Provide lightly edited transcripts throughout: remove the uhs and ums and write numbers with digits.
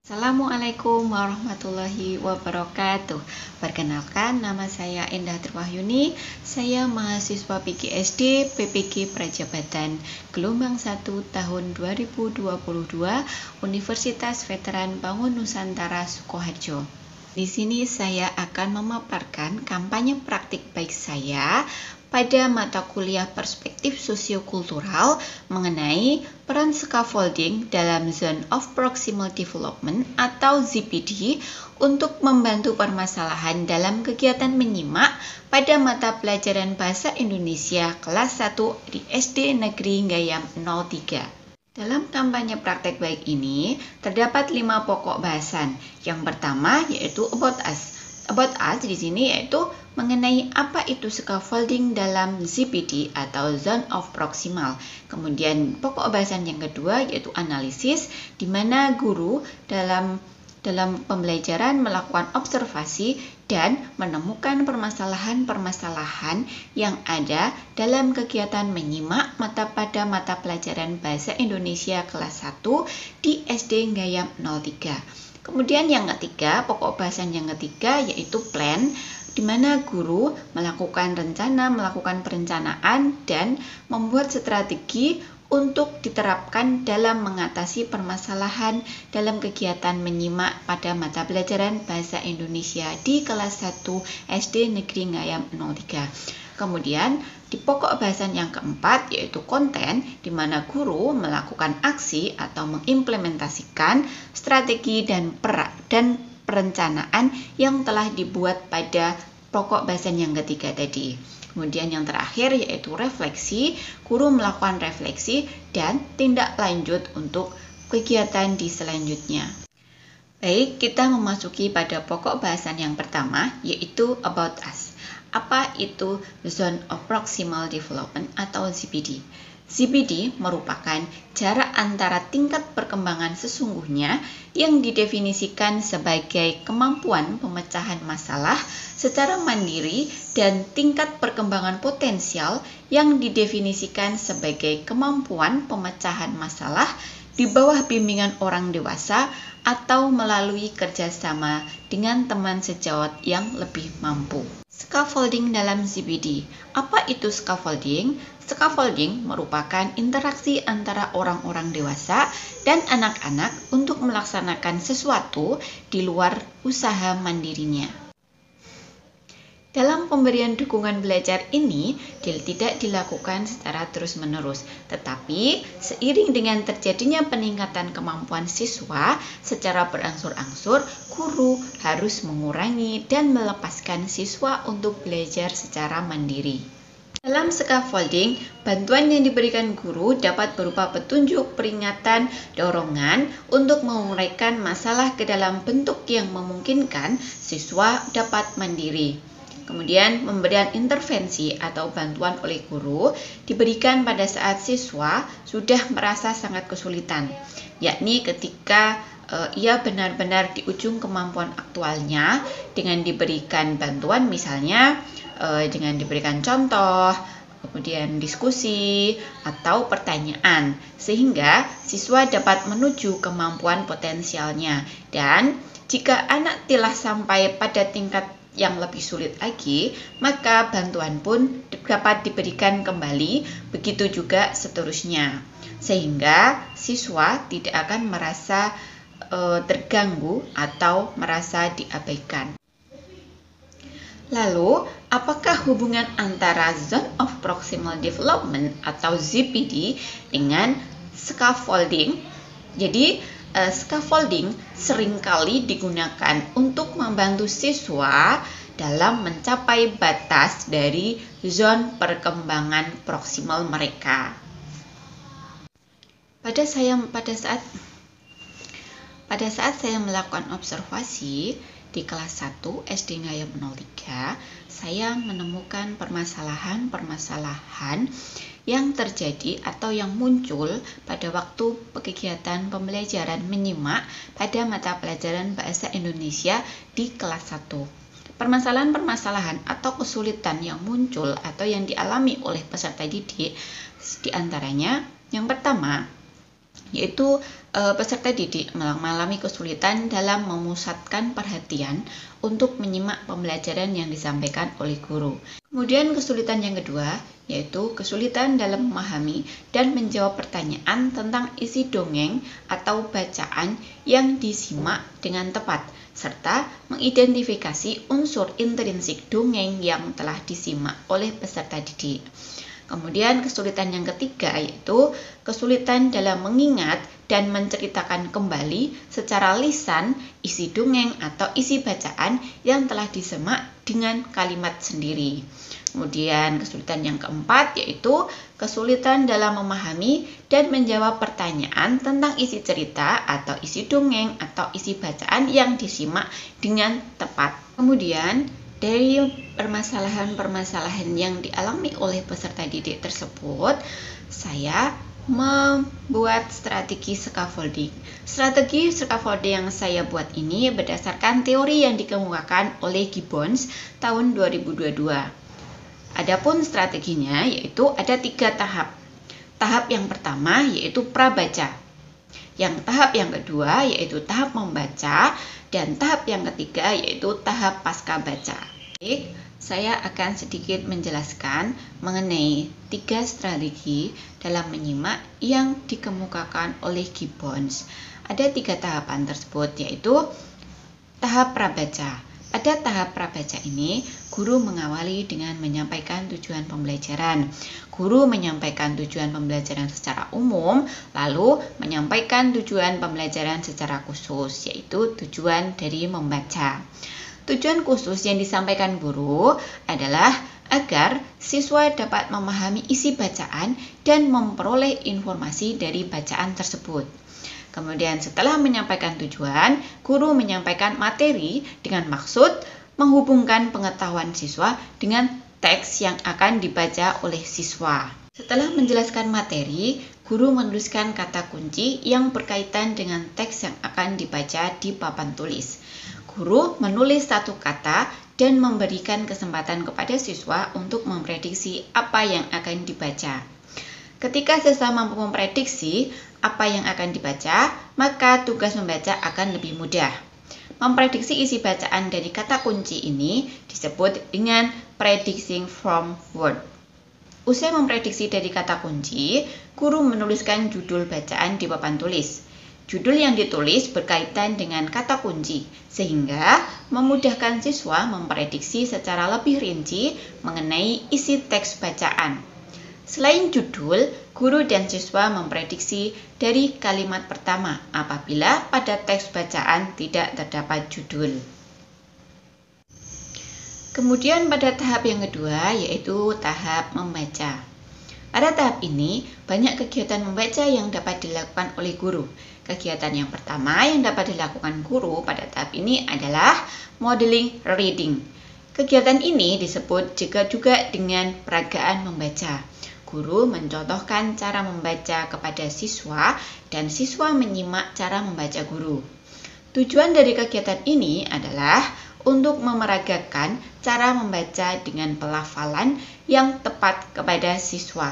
Assalamualaikum warahmatullahi wabarakatuh. Perkenalkan, nama saya Endah Triwahyuni. Saya mahasiswa PGSD PPG Prajabatan Gelombang 1 tahun 2022 Universitas Veteran Bangun Nusantara Sukoharjo. Di sini saya akan memaparkan kampanye praktik baik saya pada mata kuliah Perspektif Sosiokultural mengenai peran scaffolding dalam Zone of Proximal Development atau ZPD untuk membantu permasalahan dalam kegiatan menyimak pada mata pelajaran Bahasa Indonesia kelas 1 di SD Negeri Gayam 03. Dalam kampanye praktek baik ini, terdapat 5 pokok bahasan. Yang pertama yaitu About Us. About Us di sini yaitu mengenai apa itu scaffolding dalam ZPD atau Zone of Proximal. Kemudian pokok bahasan yang kedua yaitu analisis, di mana guru dalam pembelajaran melakukan observasi dan menemukan permasalahan-permasalahan yang ada dalam kegiatan menyimak pada mata pelajaran Bahasa Indonesia kelas 1 di SD Gayam 03. Kemudian yang ketiga, pokok bahasan yang ketiga yaitu plan, di mana guru melakukan perencanaan dan membuat strategi untuk diterapkan dalam mengatasi permasalahan dalam kegiatan menyimak pada mata pelajaran Bahasa Indonesia di kelas 1 SD Negeri Gayam 03. Kemudian di pokok bahasan yang keempat yaitu konten, di mana guru melakukan aksi atau mengimplementasikan strategi dan perencanaan yang telah dibuat pada pokok bahasan yang ketiga tadi. Kemudian yang terakhir yaitu refleksi, guru melakukan refleksi dan tindak lanjut untuk kegiatan di selanjutnya. Baik, kita memasuki pada pokok bahasan yang pertama yaitu About Us. Apa itu Zone of Proximal Development atau ZPD? ZPD merupakan jarak antara tingkat perkembangan sesungguhnya yang didefinisikan sebagai kemampuan pemecahan masalah secara mandiri dan tingkat perkembangan potensial yang didefinisikan sebagai kemampuan pemecahan masalah di bawah bimbingan orang dewasa atau melalui kerjasama dengan teman sejawat yang lebih mampu. Scaffolding dalam ZPD. Apa itu scaffolding? Scaffolding merupakan interaksi antara orang-orang dewasa dan anak-anak untuk melaksanakan sesuatu di luar usaha mandirinya. Dalam pemberian dukungan belajar ini tidak dilakukan secara terus-menerus, tetapi seiring dengan terjadinya peningkatan kemampuan siswa secara berangsur-angsur, guru harus mengurangi dan melepaskan siswa untuk belajar secara mandiri. Dalam scaffolding, bantuan yang diberikan guru dapat berupa petunjuk, peringatan, dorongan untuk menguraikan masalah ke dalam bentuk yang memungkinkan siswa dapat mandiri. Kemudian pemberian intervensi atau bantuan oleh guru diberikan pada saat siswa sudah merasa sangat kesulitan, yakni ketika ia benar-benar di ujung kemampuan aktualnya dengan diberikan bantuan, misalnya dengan diberikan contoh, kemudian diskusi atau pertanyaan, sehingga siswa dapat menuju kemampuan potensialnya. Dan jika anak telah sampai pada tingkat yang lebih sulit lagi, maka bantuan pun dapat diberikan kembali, begitu juga seterusnya, sehingga siswa tidak akan merasa terganggu atau merasa diabaikan. Lalu, apakah hubungan antara Zone of Proximal Development atau ZPD dengan scaffolding? Jadi, scaffolding seringkali digunakan untuk membantu siswa dalam mencapai batas dari zone perkembangan proksimal mereka. Pada saat saya melakukan observasi di kelas 1 SD Gayam 03, saya menemukan permasalahan-permasalahan yang terjadi atau yang muncul pada waktu kegiatan pembelajaran menyimak pada mata pelajaran Bahasa Indonesia di kelas 1. Permasalahan-permasalahan atau kesulitan yang muncul atau yang dialami oleh peserta didik diantaranya, yang pertama, yaitu peserta didik mengalami kesulitan dalam memusatkan perhatian untuk menyimak pembelajaran yang disampaikan oleh guru. Kemudian kesulitan yang kedua yaitu kesulitan dalam memahami dan menjawab pertanyaan tentang isi dongeng atau bacaan yang disimak dengan tepat, serta mengidentifikasi unsur intrinsik dongeng yang telah disimak oleh peserta didik. Kemudian kesulitan yang ketiga yaitu kesulitan dalam mengingat dan menceritakan kembali secara lisan isi dongeng atau isi bacaan yang telah disemak dengan kalimat sendiri. Kemudian kesulitan yang keempat yaitu kesulitan dalam memahami dan menjawab pertanyaan tentang isi cerita atau isi dongeng atau isi bacaan yang disimak dengan tepat. Kemudian dari permasalahan-permasalahan yang dialami oleh peserta didik tersebut, saya membuat strategi scaffolding. Strategi scaffolding yang saya buat ini berdasarkan teori yang dikemukakan oleh Gibbons tahun 2022. Adapun strateginya yaitu ada 3 tahap. Tahap yang pertama yaitu prabaca. Yang tahap yang kedua yaitu tahap membaca, dan tahap yang ketiga yaitu tahap pasca baca. Baik, saya akan sedikit menjelaskan mengenai 3 strategi dalam menyimak yang dikemukakan oleh Gibbons. Ada 3 tahapan tersebut yaitu tahap prabaca. Pada tahap prabaca ini, guru mengawali dengan menyampaikan tujuan pembelajaran. Guru menyampaikan tujuan pembelajaran secara umum, lalu menyampaikan tujuan pembelajaran secara khusus, yaitu tujuan dari membaca. Tujuan khusus yang disampaikan guru adalah agar siswa dapat memahami isi bacaan dan memperoleh informasi dari bacaan tersebut. Kemudian setelah menyampaikan tujuan, guru menyampaikan materi dengan maksud menghubungkan pengetahuan siswa dengan teks yang akan dibaca oleh siswa. Setelah menjelaskan materi, guru menuliskan kata kunci yang berkaitan dengan teks yang akan dibaca di papan tulis. Guru menulis satu kata dan memberikan kesempatan kepada siswa untuk memprediksi apa yang akan dibaca. Ketika siswa mampu memprediksi apa yang akan dibaca, maka tugas membaca akan lebih mudah. Memprediksi isi bacaan dari kata kunci ini disebut dengan predicting from word. Usai memprediksi dari kata kunci, guru menuliskan judul bacaan di papan tulis. Judul yang ditulis berkaitan dengan kata kunci, sehingga memudahkan siswa memprediksi secara lebih rinci mengenai isi teks bacaan. Selain judul, guru dan siswa memprediksi dari kalimat pertama apabila pada teks bacaan tidak terdapat judul. Kemudian pada tahap yang kedua yaitu tahap membaca. Pada tahap ini, banyak kegiatan membaca yang dapat dilakukan oleh guru. Kegiatan yang pertama yang dapat dilakukan guru pada tahap ini adalah modeling reading. Kegiatan ini disebut juga dengan peragaan membaca. Guru mencontohkan cara membaca kepada siswa dan siswa menyimak cara membaca guru. Tujuan dari kegiatan ini adalah untuk memeragakan cara membaca dengan pelafalan yang tepat kepada siswa.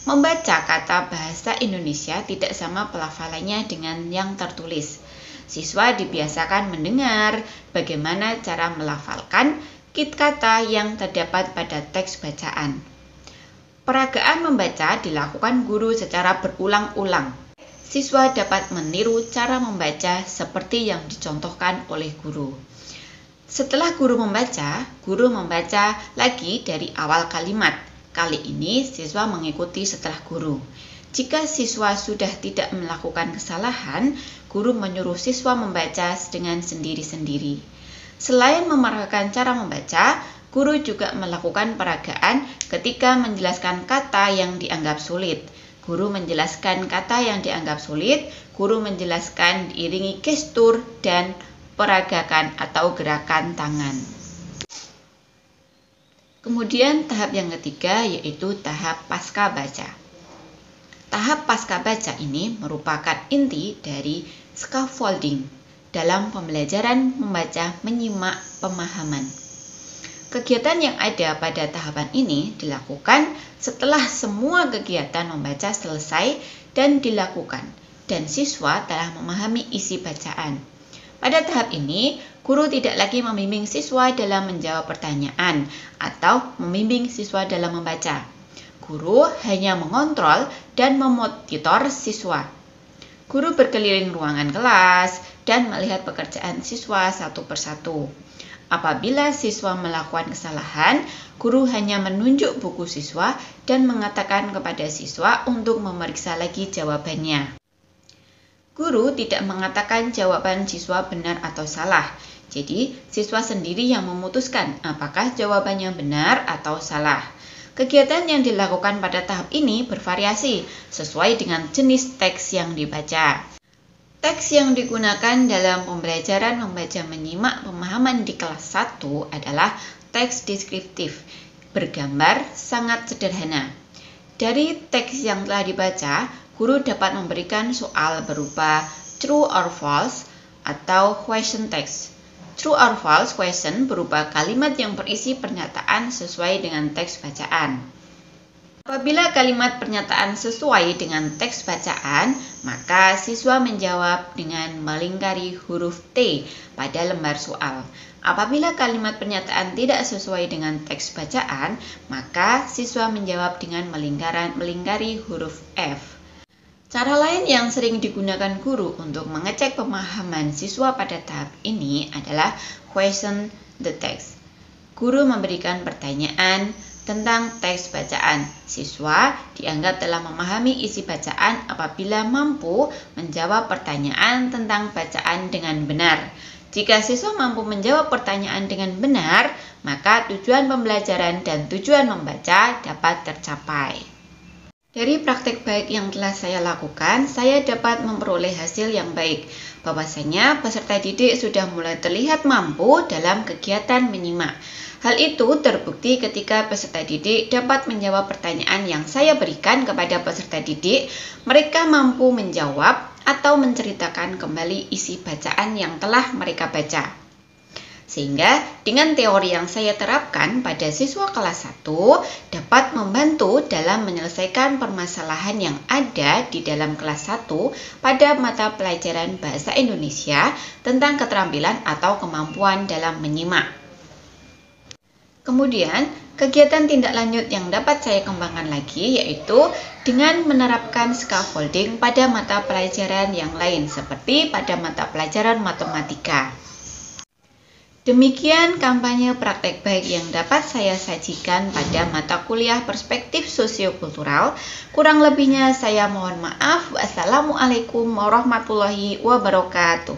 Membaca kata bahasa Indonesia tidak sama pelafalannya dengan yang tertulis. Siswa dibiasakan mendengar bagaimana cara melafalkan kata yang terdapat pada teks bacaan. Peragaan membaca dilakukan guru secara berulang-ulang. Siswa dapat meniru cara membaca seperti yang dicontohkan oleh guru. Setelah guru membaca lagi dari awal kalimat. Kali ini siswa mengikuti setelah guru. Jika siswa sudah tidak melakukan kesalahan, guru menyuruh siswa membaca dengan sendiri-sendiri. Selain memeragakan cara membaca, guru juga melakukan peragaan ketika menjelaskan kata yang dianggap sulit. Guru menjelaskan kata yang dianggap sulit, guru menjelaskan diiringi gestur dan peragakan atau gerakan tangan. Kemudian tahap yang ketiga yaitu tahap pasca baca. Tahap pasca baca ini merupakan inti dari scaffolding dalam pembelajaran membaca menyimak pemahaman. Kegiatan yang ada pada tahapan ini dilakukan setelah semua kegiatan membaca selesai dan dilakukan, dan siswa telah memahami isi bacaan. Pada tahap ini, guru tidak lagi membimbing siswa dalam menjawab pertanyaan atau membimbing siswa dalam membaca. Guru hanya mengontrol dan memonitor siswa. Guru berkeliling ruangan kelas dan melihat pekerjaan siswa satu persatu. Apabila siswa melakukan kesalahan, guru hanya menunjuk buku siswa dan mengatakan kepada siswa untuk memeriksa lagi jawabannya. Guru tidak mengatakan jawaban siswa benar atau salah. Jadi, siswa sendiri yang memutuskan apakah jawabannya benar atau salah. Kegiatan yang dilakukan pada tahap ini bervariasi sesuai dengan jenis teks yang dibaca. Teks yang digunakan dalam pembelajaran membaca menyimak pemahaman di kelas 1 adalah teks deskriptif, bergambar sangat sederhana. Dari teks yang telah dibaca, guru dapat memberikan soal berupa true or false atau question text. True or false question berupa kalimat yang berisi pernyataan sesuai dengan teks bacaan. Apabila kalimat pernyataan sesuai dengan teks bacaan, maka siswa menjawab dengan melingkari huruf T pada lembar soal. Apabila kalimat pernyataan tidak sesuai dengan teks bacaan, maka siswa menjawab dengan melingkari huruf F. Cara lain yang sering digunakan guru untuk mengecek pemahaman siswa pada tahap ini adalah question the text. Guru memberikan pertanyaan tentang teks bacaan. Siswa dianggap telah memahami isi bacaan apabila mampu menjawab pertanyaan tentang bacaan dengan benar. Jika siswa mampu menjawab pertanyaan dengan benar, maka tujuan pembelajaran dan tujuan membaca dapat tercapai. Dari praktek baik yang telah saya lakukan, saya dapat memperoleh hasil yang baik. Bahwasanya peserta didik sudah mulai terlihat mampu dalam kegiatan menyimak. Hal itu terbukti ketika peserta didik dapat menjawab pertanyaan yang saya berikan kepada peserta didik. Mereka mampu menjawab atau menceritakan kembali isi bacaan yang telah mereka baca. Sehingga dengan teori yang saya terapkan pada siswa kelas 1 dapat membantu dalam menyelesaikan permasalahan yang ada di dalam kelas 1 pada mata pelajaran Bahasa Indonesia tentang keterampilan atau kemampuan dalam menyimak. Kemudian, kegiatan tindak lanjut yang dapat saya kembangkan lagi yaitu dengan menerapkan scaffolding pada mata pelajaran yang lain seperti pada mata pelajaran matematika. Demikian kampanye praktek baik yang dapat saya sajikan pada mata kuliah perspektif sosiokultural. Kurang lebihnya saya mohon maaf. Wassalamualaikum warahmatullahi wabarakatuh.